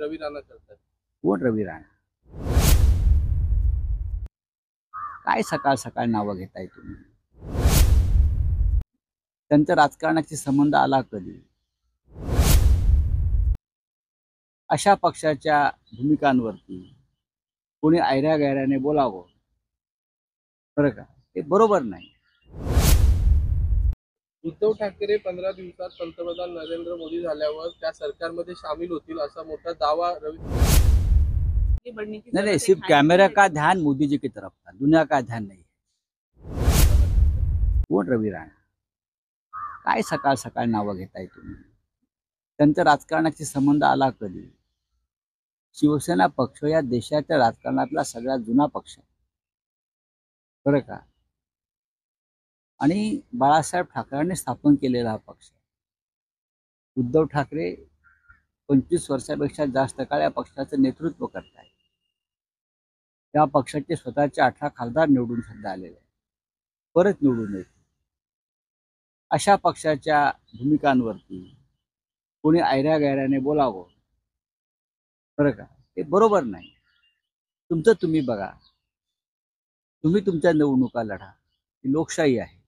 रवी राणा करतात. कोण रवी राणा? काय सकाळ सकाळ नावं घेताय तुम्ही? त्यांचा राजकारणाशी संबंध आला कधी? अशा पक्षाच्या भूमिकांवरती कोणी ऐऱ्या-गैऱ्याने बोलावं, बरं का? हे बरोबर नाही. उद्धव ठाकरे 15 दिवसात पंतप्रधान नरेंद्र मोदी झाल्यावर त्या सरकारमध्ये सामील होतील असा मोठा दावा नहीं, सिर्फ कैमरा का ध्यान मोदी जी की तरफ था, दुनिया का ध्यान नहीं. कोण रवी राणा? काय सकाळ सकाळ नावं घेताय तुम्ही? त्यांचा राजकारणाशी संबंध आला कधी? शिवसेना पक्ष या देशाच्या राजकारणातला सगळ्यात जुना पक्ष आहे, बरं का? आणि बाळासाहेब ठाकरेंनी स्थापन केलेला हा पक्ष. उद्धव ठाकरे 25 वर्षापेक्षा जास्त काळ या पक्षाचं नेतृत्व करत आहेत. त्या पक्षाचे स्वतःचे 18 खासदार निवडून सध्या आलेले आहेत, परत निवडून येतील. अशा पक्षाच्या भूमिकांवरती कोणी ऐऱ्या-गैऱ्याने बोलावं, बरं का? हे बरोबर नाही. तुमचं तुम्ही बघा, तुम्ही तुमच्या निवडणुका लढा, ही लोकशाही आहे.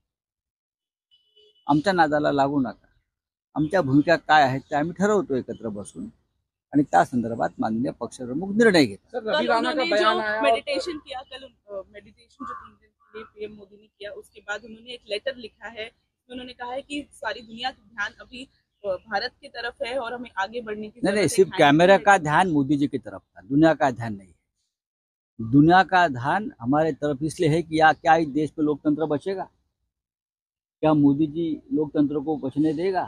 आमच्या नादाला लागू नका. आमच्या भूमिका काय आहेत ते आम्ही ठरवतो एकत्र बसून, आणि त्या संदर्भात माननीय पक्षप्रमुख निर्णय घेतात. रवि राणा का बयान आया, मेडिटेशन किया कल, मेडिटेशन जो 3 दिन के लिए पीएम मोदी ने किया, उसके बाद उन्होंने एक लेटर लिखा है. उन्होंने कहा है कि सारी दुनिया का ध्यान अभी भारत की तरफ है और हमें आगे बढ़ने की नहीं, सिर्फ कैमरा का ध्यान मोदी जी की तरफ था, दुनिया का ध्यान नहीं है. दुनिया का ध्यान हमारे तरफ इसलिए है कि क्या इस देश में लोकतंत्र बचेगा? क्या मोदी जी लोकतंत्र को बचने देगा?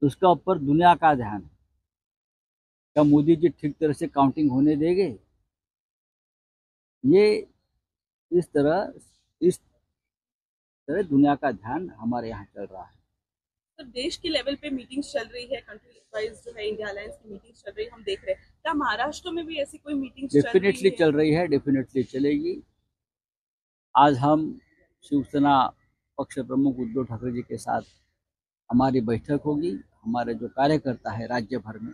तो उसका ऊपर दुनिया का ध्यान है. क्या मोदी जी ठीक तरह से काउंटिंग होने देंगे? ये इस तरह दुनिया का ध्यान हमारे यहाँ चल रहा है. तो देश के लेवल पे मीटिंग्स चल रही है, कंट्री वाइज जो है इंडिया अलायंस की मीटिंग्स चल रही है, हम देख रहे हैं. क्या महाराष्ट्र में भी ऐसी कोई मीटिंग्स डेफिनेटली चल रही है, डेफिनेटली चलेगी. आज हम शिवसेना पक्ष प्रमुख उद्धव ठाकरे जी के साथ हमारी बैठक होगी. हमारे जो कार्यकर्ता है राज्य भर में,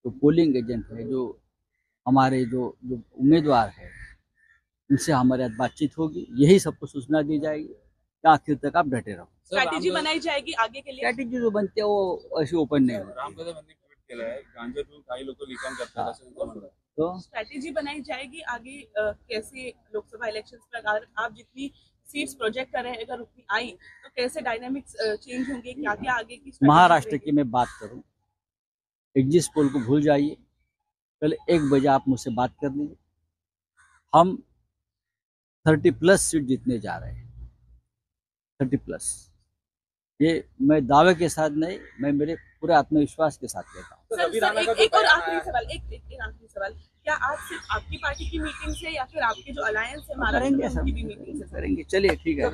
जो पोलिंग एजेंट है, जो हमारे जो उम्मीदवार है, उनसे हमारे साथ बातचीत होगी. यही सबको सूचना दी जाएगी कि आखिर तक आप डटे रहो. स्ट्रैटेजी बनाई जाएगी आगे के लिए. स्ट्रॅटेजी जो बनते वो अशी ओपन नाही होत. रामदास यांनी ट्विट केलंय, गांजा पिऊन काही लोक लिखाण करतात असं त्यांचं म्हणणं आहे. तो स्ट्रैटेजी बनाई जाएगी आगे कैसे लोकसभा इलेक्शंस में अगर आप जितनी सीट्स प्रोजेक्ट कर रहे हैं अगर उतनी आई तो कैसे डायनामिक्स चेंज होंगे, क्या क्या आगे की strategy महाराष्ट्र रहेगी? की मैं बात करूं, एग्जिट पोल को भूल जाइए. कल 1 बजे आप मुझसे बात कर लीजिए. हम 30+ सीट जीतने जा रहे हैं, 30+. ये मैं दावे के साथ नहीं, मैं मेरे पूरे आत्मविश्वास के साथ कहता हूँ. सर, रवि राणा का एक और बयान आखिरी आया, सवाल, एक आखिरी सवाल. क्या आज सिर्फ आपकी पार्टी की मीटिंग्स है या फिर आपके जो अलायंस है महाराष्ट्र करेंगे में सब, उनकी भी मीटिंग्स है? करेंगे. चलिए ठीक है.